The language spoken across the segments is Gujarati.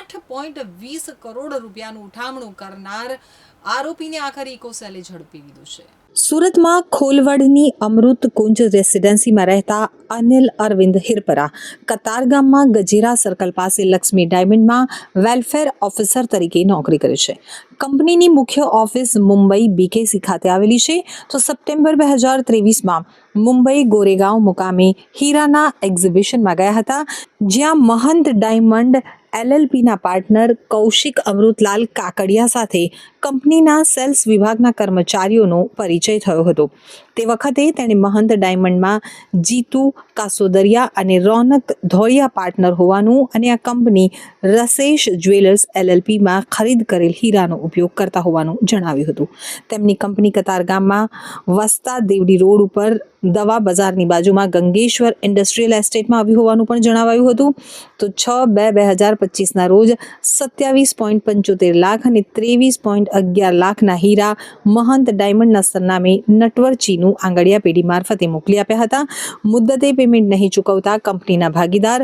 8.20 કરોડ રૂપિયાનું ઉઠામણું કરનાર આરોપીને આખરે ઇકોસેલે ઝડપી લીધો છે. સુરતમાં ખોલવડની અમૃત કુંજ રેસિડેન્સીમાં રહેતા અનિલ અરવિંદ હિરપરા કતારગામમાં ગજેરા સર્કલ પાસે લક્ષ્મી ડાયમંડમાં વેલફેર ઓફિસર તરીકે નોકરી કરે છે. કંપનીની મુખ્ય ઓફિસ મુંબઈ બીકેસી ખાતે આવેલી છે. તો સપ્ટેમ્બર 2023માં મુંબઈ ગોરેગાંવ મુકામે હીરાના એક્ઝિબિશનમાં ગયા હતા, જ્યાં મહંત ડાયમંડ એલએલપીના પાર્ટનર કૌશિક અમૃતલાલ કાકડિયા સાથે કંપનીના સેલ્સ વિભાગના કર્મચારીઓનો પરિચય થયો હતો. તે વખતે તેણે મહંત ડાયમંડમાં જીતુ કાસોદરિયા અને રોનક ધોળિયા પાર્ટનર હોવાનું અને આ કંપની રસેશ જ્વેલર્સ એલએલપીમાં ખરીદ કરેલ હીરાનો ઉપયોગ કરતા હોવાનું જણાવ્યું હતું. તેમની કંપની કતારગામમાં વસ્તા દેવડી રોડ ઉપર દવા બજારની બાજુમાં ગંગેશ્વર ઇન્ડસ્ટ્રીયલ એસ્ટેટમાં આવી હોવાનું પણ જણાવાયું હતું. તો 6/2/2025ના રોજ 27.75 લાખ અને 23.11 લાખના હીરા મહંત ડાયમંડના સરનામે નટવરચીનું આંગળીયા પેઢી મારફતે મોકલી આપ્યા હતા. મુદ્દતે પેમેન્ટ નહીં ચૂકવતા કંપનીના ભાગીદાર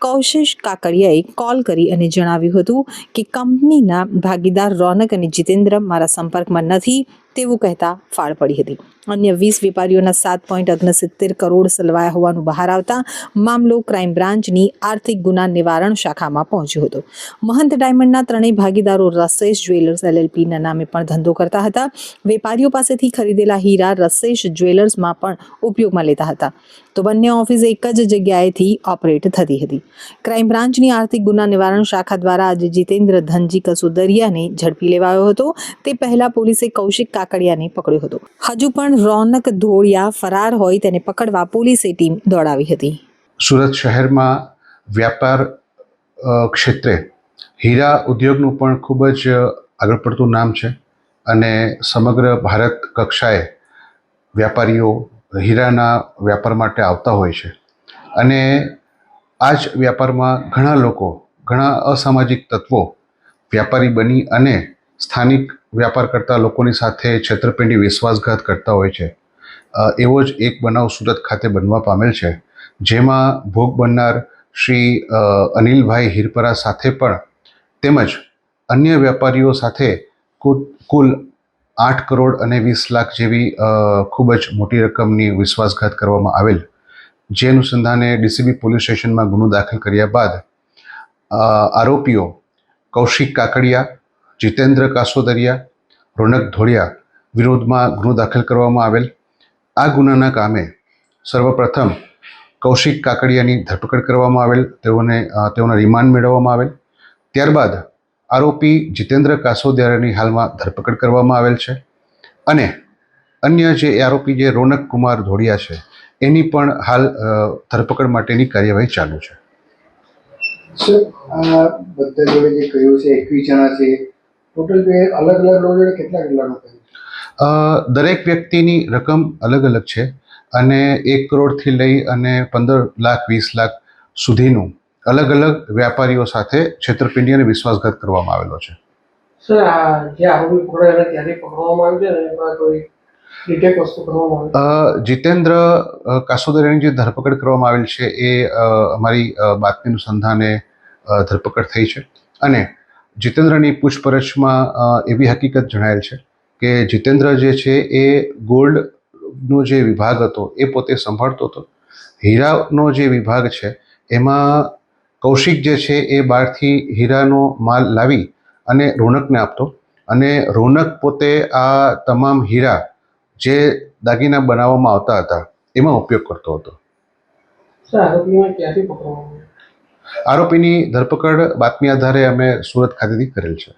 કૌશિક કાકડિયાએ કોલ કરી અને જણાવ્યું હતું કે કંપનીના ભાગીદાર રોનક અને જીતેન્દ્ર મારા સંપર્કમાં નથી તેવું કહેતા ફાળ પડી હતી. અન્ય 20 વેપારીઓના 7.69 કરોડ સલવાયા હોવાનું બહાર આવતા મામલો ક્રાઇમ બ્રાન્ચની આર્થિક ગુના નિવારણ શાખામાં પહોંચ્યો હતો. મહંત ડાયમંડના ત્રણેય ભાગીદારો રસેશ જ્વેલર્સ એલએલપીના નામે પણ ધંધો કરતા હતા. વેપારીઓ પાસેથી ખરીદેલા હીરા રસેશ જ્વેલર્સમાં પણ ઉપયોગમાં લેતા હતા. તો બંને ઓફિસ એક જ જગ્યાએથી ઓપરેટ થતી હતી. ક્રાઇમ બ્રાન્ચની આર્થિક ગુના નિવારણ શાખા દ્વારા આજે જીતેન્દ્ર ધનજી કસોદરિયાને ઝડપી લેવાયો હતો. તે પહેલા પોલીસે કૌશિક કાકડિયાને પકડ્યો હતો. હજુ પણ રોનક ધોળિયા ફરાર હોય તેને પકડવા પોલીસે ટીમ દોડાવી હતી. સુરત શહેરમાં વ્યાપાર ક્ષેત્રે હીરા ઉદ્યોગનું પણ ખૂબ જ આગળ પડતું નામ છે અને સમગ્ર ભારત કક્ષાએ વ્યાપારીઓ હીરાના વ્યાપાર માટે આવતા હોય છે અને આ જ વ્યાપારમાં ઘણા લોકો, ઘણા અસામાજિક તત્વો વ્યાપારી બની અને સ્થાનિક વ્યાપાર કરતા લોકોની સાથે છેતરપિંડી, વિશ્વાસઘાત કરતા હોય છે. એવો જ એક બનાવ સુરત ખાતે બનવા પામેલ છે, જેમાં ભોગ બનનાર શ્રી અનિલભાઈ હિરપરા સાથે પણ તેમજ અન્ય વેપારીઓ સાથે કુલ 8 કરોડ અને 20 લાખ જેવી ખૂબ જ મોટી રકમની વિશ્વાસઘાત કરવામાં આવેલ. જે અનુસંધાને ડીસીબી પોલીસ સ્ટેશનમાં ગુનો દાખલ કર્યા બાદ આરોપીઓ કૌશિક કાકડિયા, જીતેન્દ્ર કાસોદરિયા, રોનક ધોળિયા વિરોધમાં ગુનો દાખલ કરવામાં આવેલ. આ ગુનાના કામે સર્વપ્રથમ કૌશિક કાકડિયાની ધરપકડ કરવામાં આવેલ, તેઓના રિમાન્ડ મેળવવામાં આવેલ. ત્યારબાદ આરોપી જીતેન્દ્ર કાસોદરિયાની હાલમાં ધરપકડ કરવામાં આવેલ છે અને અન્ય જે આરોપી જે રોનક કુમાર ધોળિયા છે એની પણ હાલ ધરપકડ માટેની કાર્યવાહી ચાલુ છે. સર, આ બધા જોડે જે કહ્યું છે 21 જણા છે, ટોટલ બે અલગ અલગ લોકો જોડે કેટલા કેટલાનું કહ્યું? દરેક વ્યક્તિની રકમ અલગ અલગ છે અને 1 કરોડથી લઈ અને 15 લાખ 20 લાખ સુધીનું અલગ અલગ વેપારીઓ સાથે છેતરપિંડી અને વિશ્વાસઘાત કરવામાં આવેલો છે. સર, આ જે આરોપી પકડાયેલા ત્યાંથી પકડવામાં આવ્યું છે ને, એમાં કોઈ ડિટેક વસ્તુ કરવામાં આવી? જીતેન્દ્ર કાસોદરિયાની જે ધરપકડ કરવામાં આવેલ છે એ અમારી બાતમી અનુસંધાને ધરપકડ થઈ છે અને જીતેન્દ્રની પૂછપરછમાં એવી હકીકત જણાયેલ છે કે જીતેન્દ્ર જે છે એ ગોલ્ડનો જે વિભાગ હતો એ પોતે સંભાળતો હતો. હીરાનો જે વિભાગ છે એમાં કૌશિક જે છે એ બહારથી હીરાનો માલ લાવી અને રોનકને આપતો અને રોનક પોતે આ તમામ હીરા જે દાગીના બનાવવામાં આવતા હતા એમાં ઉપયોગ કરતો હતો. આરોપીને ક્યાંથી પકડવામાં આવ્યો? આરોપીની ધરપકડ બાતમી આધારે અમે સુરત ખાતેથી કરેલ છે.